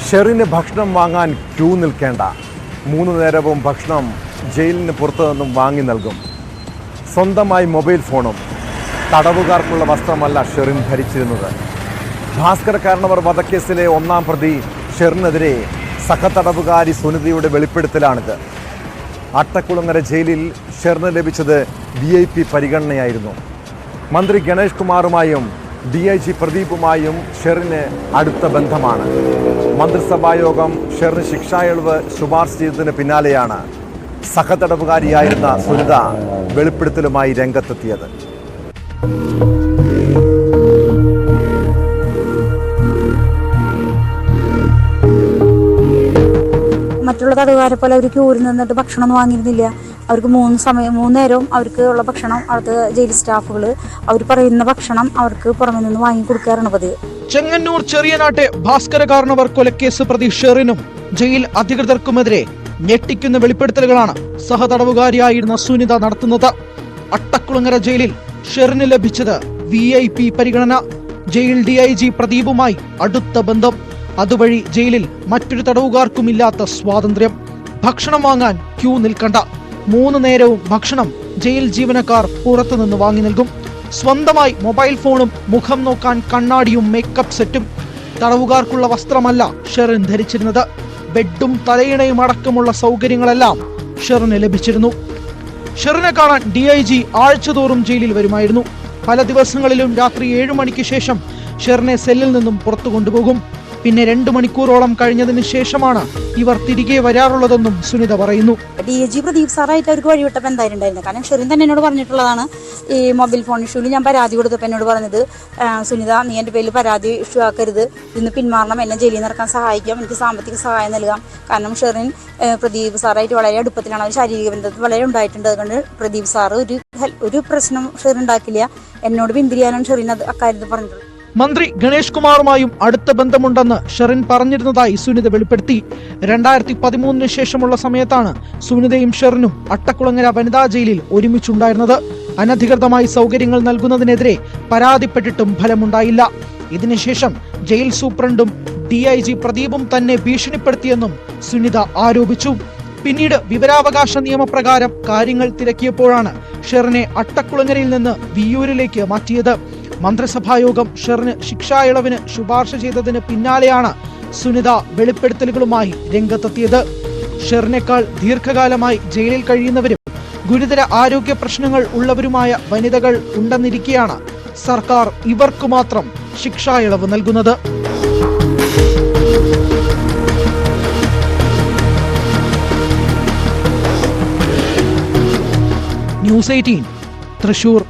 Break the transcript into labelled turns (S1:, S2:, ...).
S1: ഷെറിന് ഭക്ഷണം വാങ്ങാൻ ക്യൂ നിൽക്കേണ്ട. 3 നേരവും ഭക്ഷണം ജയിലിന് പുറത്തു നിന്നും വാങ്ങി നൽകും. സ്വന്തമായി മൊബൈൽ ഫോണും. തടവുകാർക്കുള്ള വസ്ത്രമല്ല ഷെറിൻ ധരിച്ചിരുന്നത്. ഭാസ്കര കാരണവർ വധക്കേസിലെ 1-ാം പ്രതി ഷെറിനെതിരെ സഹതടവുകാരി സുനിതയുടെ വെളിപ്പെടുത്തലാണിത്. അട്ടക്കുളങ്ങര ജയിലിൽ ഷെറിന് ലഭിച്ചത് VIP പരിഗണനയായിരുന്നു. മന്ത്രി ഗണേഷ് കുമാറുമായും DIG പ്രദീപുമായും ഷെറിന് അടുത്ത ബന്ധമാണ്. മന്ത്രിസഭായോഗം ഷെറിന് ശിക്ഷായിളവ് ശുപാർശ ചെയ്തതിന് പിന്നാലെയാണ് സഹതടവുകാരിയായിരുന്ന സുനിത വെളിപ്പെടുത്തലുമായി രംഗത്തെത്തിയത്.
S2: മറ്റുള്ള തടവുകാരെ പോലെ അവർ ക്യൂരിൽ നിന്നിട്ട് ഭക്ഷണമൊന്നും വാങ്ങിയിരുന്നില്ല. അവർക്ക് 3 നേരവും അവർക്ക് ഉള്ള ഭക്ഷണം അവിടുത്തെ ജയിൽ സ്റ്റാഫുകൾ അവർ പറയുന്ന ഭക്ഷണം അവർക്ക് പുറമെ നിന്ന് വാങ്ങി കൊടുക്കാറാണ് പതിവ്.
S3: ചെങ്ങന്നൂർ ചെറിയനാട്ടെ ഭാസ്കര കാരണവർ കൊലക്കേസ് പ്രതി ഷെറിനും ജയിൽ അധികൃതർക്കുമെതിരെ ഞെട്ടിക്കുന്ന വെളിപ്പെടുത്തലുകളാണ് സഹതടവുകാരിയായിരുന്ന സുനിത നടത്തുന്നത്. അട്ടക്കുളങ്ങര ജയിലിൽ ഷെറിന് ലഭിച്ചത് VIP പരിഗണന. ജയിൽ DIG പ്രദീപുമായി അടുത്ത ബന്ധം. അതുവഴി ജയിലിൽ മറ്റൊരു തടവുകാർക്കുമില്ലാത്ത സ്വാതന്ത്ര്യം. ഭക്ഷണം വാങ്ങാൻ ക്യൂ നിൽക്കണ്ട. 3 നേരവും ഭക്ഷണം ജയിൽ ജീവനക്കാർ പുറത്തുനിന്ന് വാങ്ങി നൽകും. സ്വന്തമായി മൊബൈൽ ഫോണും മുഖം നോക്കാൻ കണ്ണാടിയും മേക്കപ്പ് സെറ്റും. തടവുകാർക്കുള്ള വസ്ത്രമല്ല ഷെറിൻ ധരിച്ചിരുന്നത്. ബെഡും തലയിണയും അടക്കമുള്ള സൗകര്യങ്ങളെല്ലാം ഷെറിന് ലഭിച്ചിരുന്നു. ഷെറിനെ കാണാൻ DIG ആഴ്ചതോറും ജയിലിൽ വരുമായിരുന്നു. പല ദിവസങ്ങളിലും രാത്രി 7 മണിക്ക് ശേഷം ഷെറിനെ സെല്ലിൽ നിന്നും പുറത്തു കൊണ്ടുപോകും. പിന്നെ 2 മണിക്കൂറോളം കഴിഞ്ഞതിന് ശേഷമാണ് ഇവർ തിരികെ വരാറുള്ളതെന്നും സുനിത പറയുന്നു.
S2: DIG പ്രദീപ് സാറായിട്ട് അവർക്ക് വഴിവിട്ടപ്പോൾ എന്തായാലും ഉണ്ടായിരുന്നു. കാരണം ഷെറിൻ തന്നെ എന്നോട് പറഞ്ഞിട്ടുള്ളതാണ്, ഈ മൊബൈൽ ഫോൺ ഇഷ്യൂവിൽ ഞാൻ പരാതി കൊടുത്തപ്പോൾ എന്നോട് പറഞ്ഞത്, സുനിത നീ എൻ്റെ പേരിൽ പരാതി ഇഷ്യൂ ആക്കരുത്, ഇന്ന് പിന്മാറണം, എന്നെ ജയിലിൽ നിന്ന് ഇറക്കാൻ സഹായിക്കാം, എനിക്ക് സാമ്പത്തിക സഹായം നൽകാം. കാരണം ഷെറിൻ പ്രദീപ് സാറായിട്ട് വളരെ അടുപ്പത്തിലാണ്. അവർ ശാരീരിക ബന്ധത്തിൽ വളരെ ഉണ്ടായിട്ടുണ്ട്. അതുകൊണ്ട് പ്രദീപ് സാറ് ഒരു പ്രശ്നം ഷെറിൻ ഉണ്ടാക്കില്ല. എന്നോട് പിന്തിരിയാനാണ് ഷെറിൻ അക്കാര്യത്തിൽ പറഞ്ഞത്.
S3: മന്ത്രി ഗണേഷ് കുമാറുമായും അടുത്ത ബന്ധമുണ്ടെന്ന് ഷെറിൻ പറഞ്ഞിരുന്നതായി സുനിത വെളിപ്പെടുത്തി. 2013 ശേഷമുള്ള സമയത്താണ് സുനിതയും ഷെറിനും അട്ടക്കുളങ്ങര വനിതാ ജയിലിൽ ഒരുമിച്ചുണ്ടായിരുന്നത്. അനധികൃതമായി സൗകര്യങ്ങൾ നൽകുന്നതിനെതിരെ പരാതിപ്പെട്ടിട്ടും ഫലമുണ്ടായില്ല. ഇതിനുശേഷം ജയിൽ സൂപ്രണ്ടും DIG പ്രദീപും തന്നെ ഭീഷണിപ്പെടുത്തിയെന്നും സുനിത ആരോപിച്ചു. പിന്നീട് വിവരാവകാശ നിയമപ്രകാരം കാര്യങ്ങൾ തിരക്കിയപ്പോഴാണ് ഷെറിനെ അട്ടക്കുളങ്ങരയിൽ നിന്ന് വിയ്യൂരിലേക്ക് മാറ്റിയത്. മന്ത്രിസഭായോഗം ഷെറിന് ശിക്ഷായിളവിന് ശുപാർശ ചെയ്തതിന് പിന്നാലെയാണ് സുനിത വെളിപ്പെടുത്തലുകളുമായി രംഗത്തെത്തിയത്. ഷെറിനേക്കാൾ ദീർഘകാലമായി ജയിലിൽ കഴിയുന്നവരും ഗുരുതര ആരോഗ്യ പ്രശ്നങ്ങൾ ഉള്ളവരുമായ വനിതകൾ ഉണ്ടെന്നിരിക്കെയാണ് സർക്കാർ ഇവർക്കു മാത്രം ശിക്ഷായിളവ് നൽകുന്നത്. ന്യൂസ് 18 തൃശൂർ.